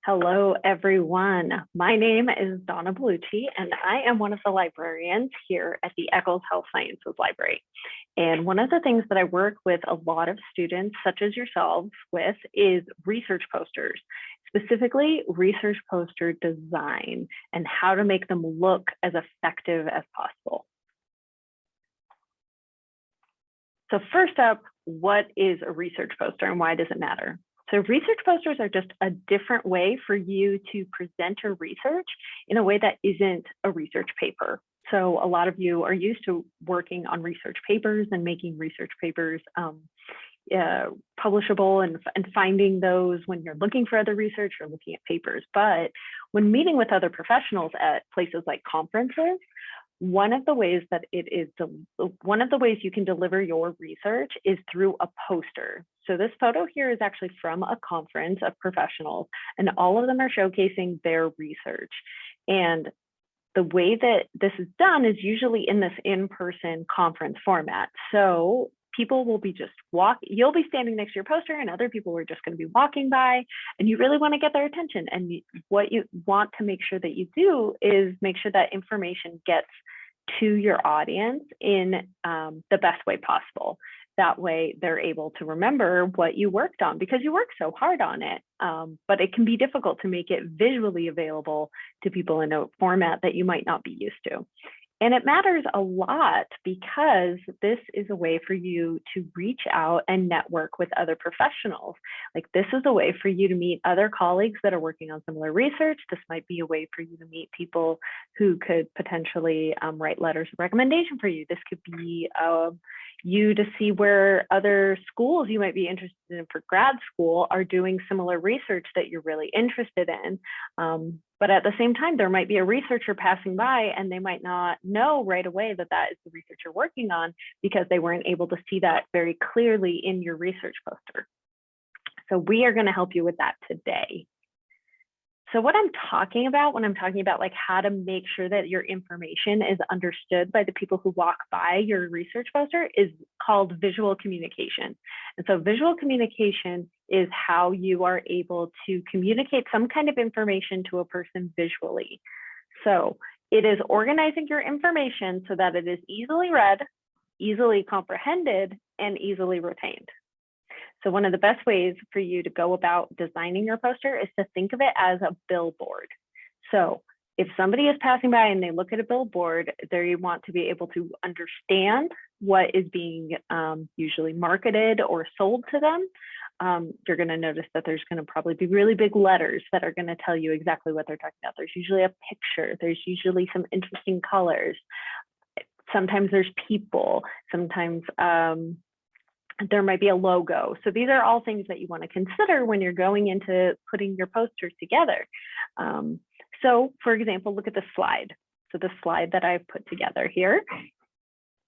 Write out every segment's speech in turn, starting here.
Hello, everyone. My name is Donna Baluchi, and I am one of the librarians here at the Eccles Health Sciences Library. And one of the things that I work with a lot of students, such as yourselves, with is research posters, specifically research poster design and how to make them look as effective as possible. So first up, what is a research poster and why does it matter? So research posters are just a different way for you to present your research in a way that isn't a research paper. So a lot of you are used to working on research papers and making research papers publishable and finding those when you're looking for other research or looking at papers. But when meeting with other professionals at places like conferences, one of the ways you can deliver your research is through a poster. So this photo here is actually from a conference of professionals, and all of them are showcasing their research. And the way that this is done is usually in this in-person conference format. So people will be you'll be standing next to your poster and other people are just going to be walking by, and you really want to get their attention. And what you want to make sure that you do is make sure that information gets to your audience in the best way possible. That way they're able to remember what you worked on because you worked so hard on it. But it can be difficult to make it visually available to people in a format that you might not be used to. And it matters a lot because this is a way for you to reach out and network with other professionals. Like, this is a way for you to meet other colleagues that are working on similar research. This might be a way for you to meet people who could potentially write letters of recommendation for you. This could be you to see where other schools you might be interested in for grad school are doing similar research that you're really interested in. But at the same time, there might be a researcher passing by and they might not know right away that that is the research you're working on because they weren't able to see that very clearly in your research poster. So we are going to help you with that today. So what I'm talking about when I'm talking about like how to make sure that your information is understood by the people who walk by your research poster is called visual communication. And so visual communication is how you are able to communicate some kind of information to a person visually. So it is organizing your information so that it is easily read, easily comprehended, and easily retained. So one of the best ways for you to go about designing your poster is to think of it as a billboard. So if somebody is passing by and they look at a billboard, they want to be able to understand what is being usually marketed or sold to them. You're going to notice that there's going to probably be really big letters that are going to tell you exactly what they're talking about. There's usually a picture. There's usually some interesting colors. Sometimes there's people. Sometimes there might be a logo. So these are all things that you want to consider when you're going into putting your posters together. So for example, look at this slide. So the slide that I've put together here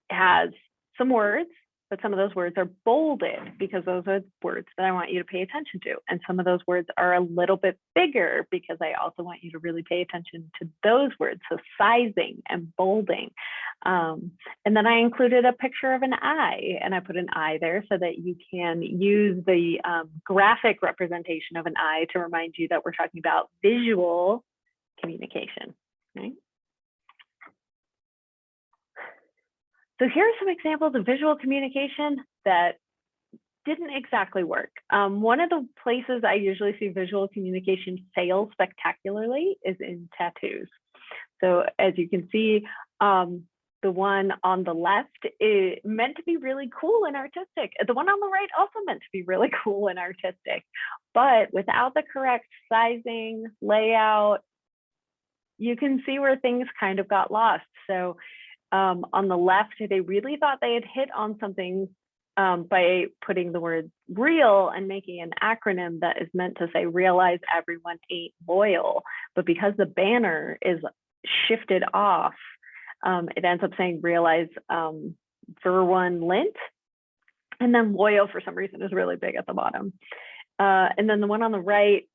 has some words, but some of those words are bolded because those are words that I want you to pay attention to. And some of those words are a little bit bigger because I also want you to really pay attention to those words. So sizing and bolding. And then I included a picture of an eye, and I put an eye there so that you can use the graphic representation of an eye to remind you that we're talking about visual communication, right? So here are some examples of visual communication that didn't exactly work. One of the places I usually see visual communication fail spectacularly is in tattoos. So as you can see, the one on the left is meant to be really cool and artistic. The one on the right also meant to be really cool and artistic, but without the correct sizing, layout, you can see where things kind of got lost. So on the left, they really thought they had hit on something by putting the word real and making an acronym that is meant to say realize everyone ain't loyal. But because the banner is shifted off, it ends up saying realize Ver1 Lint, and then loyal for some reason is really big at the bottom. And then the one on the right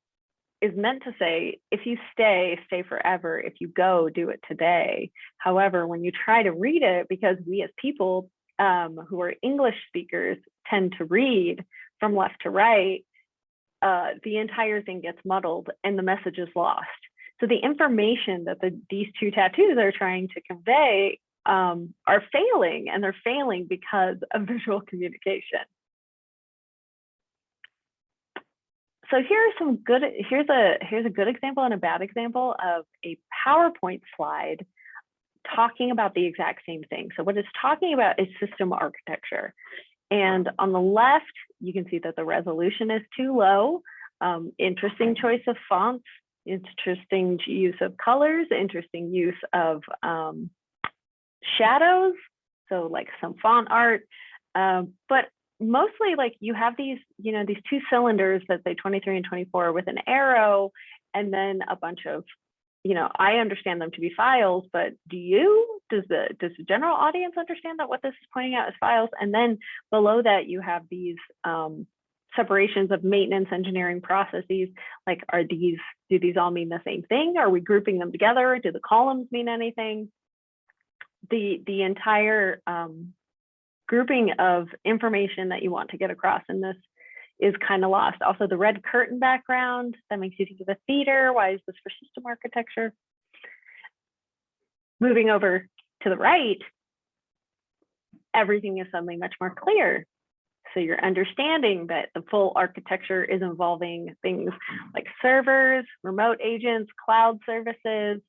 is meant to say, if you stay, stay forever. If you go, do it today. However, when you try to read it, because we as people who are English speakers tend to read from left to right, the entire thing gets muddled and the message is lost. So the information that these two tattoos are trying to convey are failing, and they're failing because of visual communication. So here's a good example and a bad example of a PowerPoint slide talking about the exact same thing. So what it's talking about is system architecture. And on the left, you can see that the resolution is too low. Interesting choice of fonts, interesting use of colors, interesting use of shadows. So like some font art, but mostly like you have these, these two cylinders that say 23 and 24 with an arrow, and then a bunch of, I understand them to be files, but does the general audience understand that what this is pointing out is files? And then below that, you have these separations of maintenance engineering processes. Like, do these all mean the same thing? Are we grouping them together? Do the columns mean anything? The entire grouping of information that you want to get across in this is kind of lost. Also, the red curtain background, that makes you think of a theater. Why is this for system architecture? Moving over to the right, everything is suddenly much more clear. So you're understanding that the full architecture is involving things like servers, remote agents, cloud services,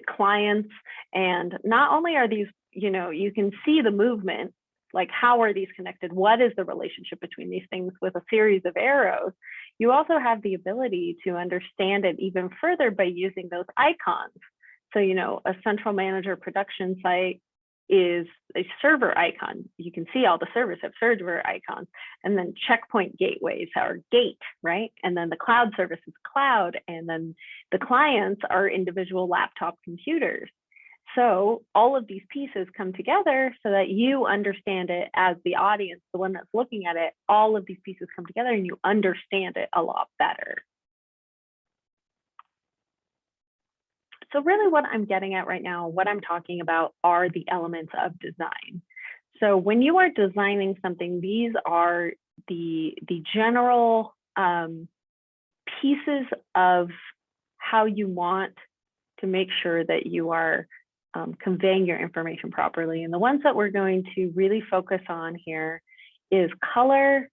clients. And not only are these, you can see the movement, like how are these connected? What is the relationship between these things with a series of arrows? You also have the ability to understand it even further by using those icons. So, a central manager production site is a server icon. You can see all the servers have server icons, and then checkpoint gateways are gate, right? And then the cloud service is cloud, and then the clients are individual laptop computers. So all of these pieces come together so that you understand it as the audience, the one that's looking at it. All of these pieces come together and you understand it a lot better. So really what I'm getting at right now, what I'm talking about are the elements of design. So when you are designing something, these are the general pieces of how you want to make sure that you are conveying your information properly. And the ones that we're going to really focus on here is color,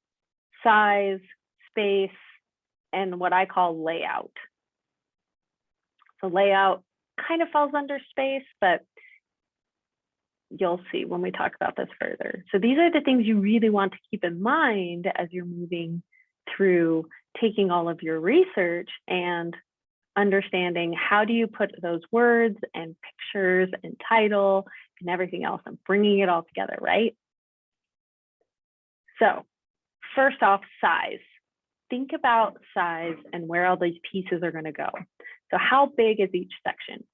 size, space, and what I call layout. So layout kind of falls under space, but you'll see when we talk about this further. So these are the things you really want to keep in mind as you're moving through taking all of your research and understanding how do you put those words and pictures and title and everything else and bringing it all together, right? So first off, size. Think about size and where all these pieces are going to go. So how big is each section?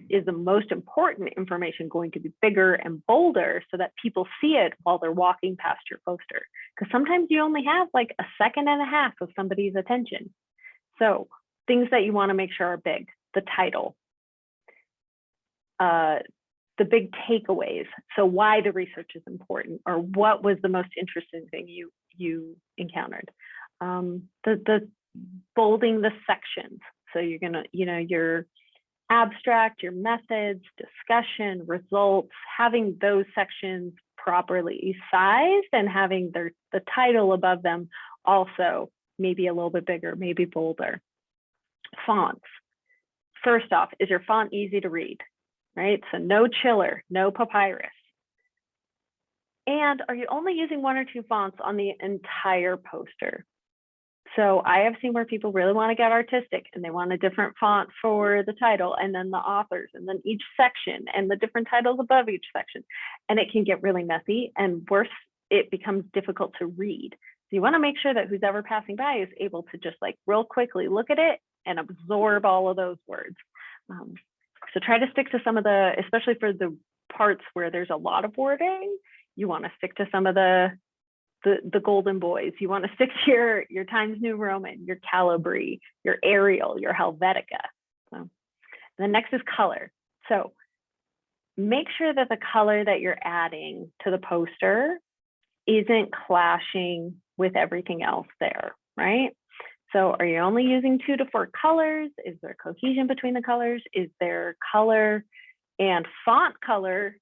Is the most important information going to be bigger and bolder so that people see it while they're walking past your poster? Because sometimes you only have like a second and a half of somebody's attention. So things that you want to make sure are big: the title, the big takeaways. So why the research is important, or what was the most interesting thing you encountered. The bolding the sections. So you're gonna, your abstract, your methods, discussion, results, having those sections properly sized and having the title above them also maybe a little bit bigger, maybe bolder. Fonts. First off, is your font easy to read, right? So no chiller, no papyrus. And are you only using one or two fonts on the entire poster? So I have seen where people really want to get artistic and they want a different font for the title and then the authors and then each section and the different titles above each section. And it can get really messy, and worse, it becomes difficult to read. So you want to make sure that who's ever passing by is able to just like real quickly look at it and absorb all of those words. So try to stick to some of the, especially for the parts where there's a lot of wording, you want to stick to some of the golden boys. You want to stick to your Times New Roman, your Calibri, your Arial, your Helvetica. So the next is color. So make sure that the color that you're adding to the poster isn't clashing with everything else there. right? So are you only using 2 to 4 colors? Is there cohesion between the colors? Is there color and font color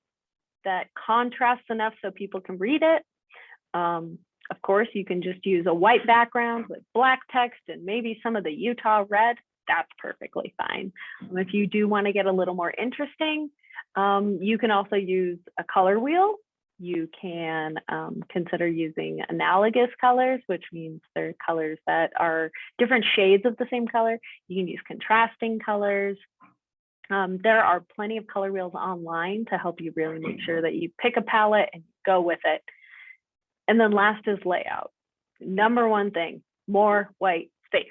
that contrasts enough so people can read it? Of course, you can just use a white background with black text and maybe some of the Utah red. That's perfectly fine. If you do want to get a little more interesting, you can also use a color wheel. You can consider using analogous colors, which means they're colors that are different shades of the same color. You can use contrasting colors. There are plenty of color wheels online to help you really make sure that you pick a palette and go with it. And then last is layout. Number one thing, more white space.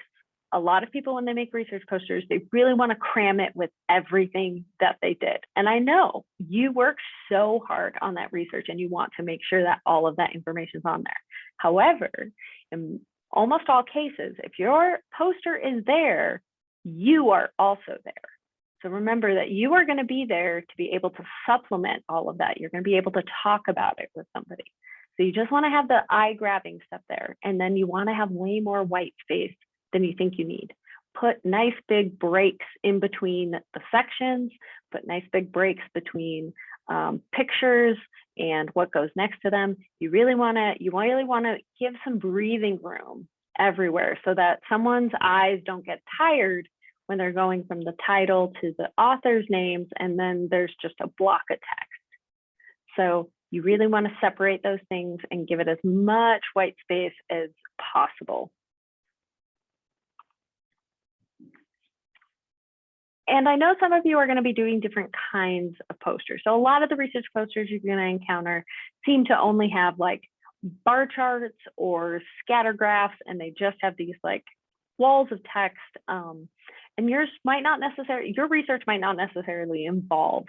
A lot of people, when they make research posters, they really want to cram it with everything that they did. And I know you work so hard on that research and you want to make sure that all of that information is on there. However, in almost all cases, if your poster is there, you are also there. So remember that you are going to be there to be able to supplement all of that. You're going to be able to talk about it with somebody. So you just want to have the eye-grabbing stuff there. And then you want to have way more white space than you think you need. Put nice big breaks in between the sections, put nice big breaks between pictures and what goes next to them. You really want to give some breathing room everywhere so that someone's eyes don't get tired when they're going from the title to the author's names, and then there's just a block of text. So you really want to separate those things and give it as much white space as possible. And I know some of you are going to be doing different kinds of posters. So a lot of the research posters you're going to encounter seem to only have like bar charts or scatter graphs, and they just have these like walls of text. And your research might not necessarily involve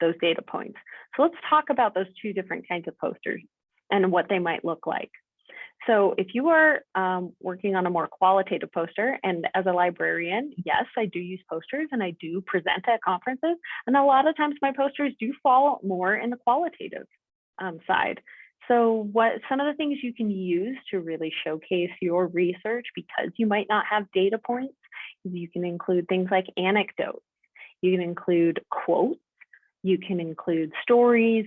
those data points. So let's talk about those two different kinds of posters and what they might look like. So if you are working on a more qualitative poster, and as a librarian, yes, I do use posters and I do present at conferences. And a lot of times my posters do fall more in the qualitative side. So what some of the things you can use to really showcase your research, because you might not have data points, you can include things like anecdotes. You can include quotes. You can include stories,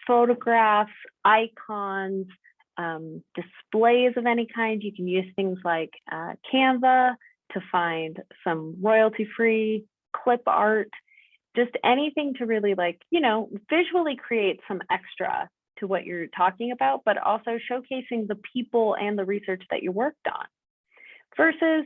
photographs, icons, displays of any kind. You can use things like Canva to find some royalty-free clip art, just anything to really visually create some extra to what you're talking about, but also showcasing the people and the research that you worked on. Versus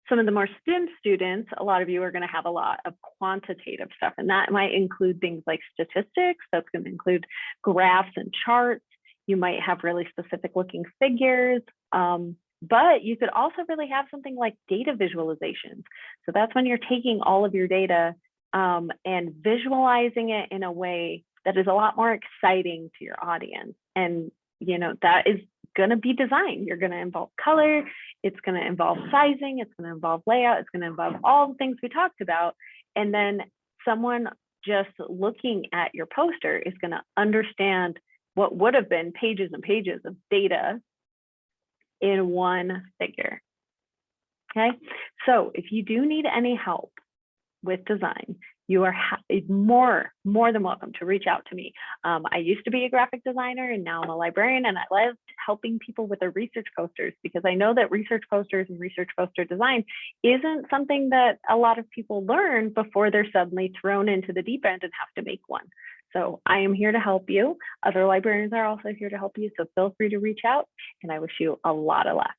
some of the more STEM students, a lot of you are going to have a lot of quantitative stuff, and that might include things like statistics. That's going to include graphs and charts. You might have really specific looking figures, but you could also really have something like data visualizations. So that's when you're taking all of your data and visualizing it in a way that is a lot more exciting to your audience. And that is going to be design. You're going to involve color. It's going to involve sizing. It's going to involve layout. It's going to involve all the things we talked about. And then someone just looking at your poster is going to understand what would have been pages and pages of data in one figure. Okay, so if you do need any help with design, you are more than welcome to reach out to me. I used to be a graphic designer, and now I'm a librarian, and I love helping people with their research posters, because I know that research posters and research poster design isn't something that a lot of people learn before they're suddenly thrown into the deep end and have to make one. So I am here to help you. Other librarians are also here to help you, so feel free to reach out, and I wish you a lot of luck.